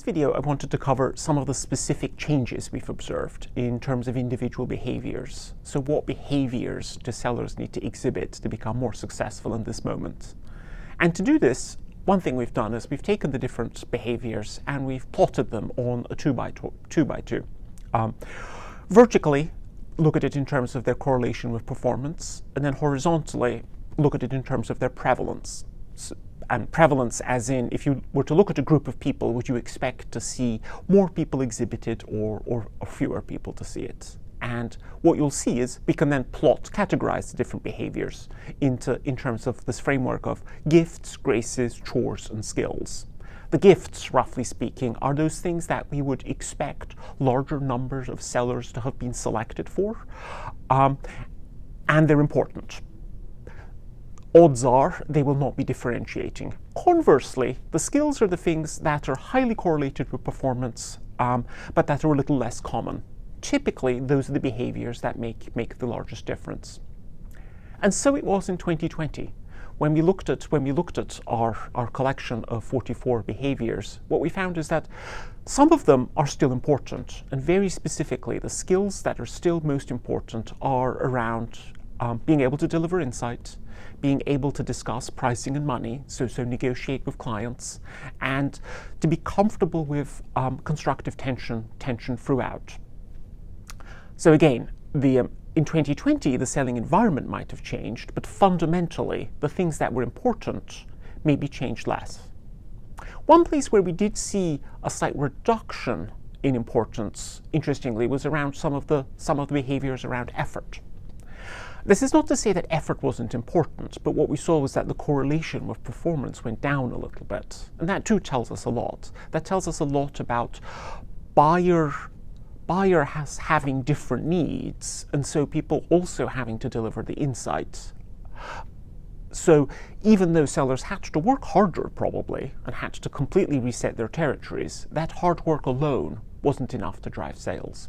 this video, I wanted to cover some of the specific changes we've observed in terms of individual behaviors. So what behaviors do sellers need to exhibit to become more successful in this moment? And to do this, one thing we've done is we've taken the different behaviors and we've plotted them on a 2x2. Vertically, look at it in terms of their correlation with performance, and then horizontally, look at it in terms of their prevalence. And prevalence as in, if you were to look at a group of people, would you expect to see more people exhibit it or fewer people to see it? And what you'll see is we can then categorize the different behaviors in terms of this framework of gifts, graces, chores, and skills. The gifts, roughly speaking, are those things that we would expect larger numbers of sellers to have been selected for, and they're important. Odds are they will not be differentiating. Conversely, the skills are the things that are highly correlated with performance, but that are a little less common. Typically, those are the behaviors that make the largest difference. And so it was in 2020. When we looked at our collection of 44 behaviors, what we found is that some of them are still important, and very specifically, the skills that are still most important are around being able to deliver insight, being able to discuss pricing and money, so negotiate with clients, and to be comfortable with constructive tension throughout. So again, in 2020, the selling environment might have changed, but fundamentally, the things that were important maybe changed less. One place where we did see a slight reduction in importance, interestingly, was around some of the behaviors around effort. This is not to say that effort wasn't important, but what we saw was that the correlation with performance went down a little bit. And that too tells us a lot. That tells us a lot about buyer having different needs, and so people also having to deliver the insight. So even though sellers had to work harder probably, and had to completely reset their territories, that hard work alone wasn't enough to drive sales.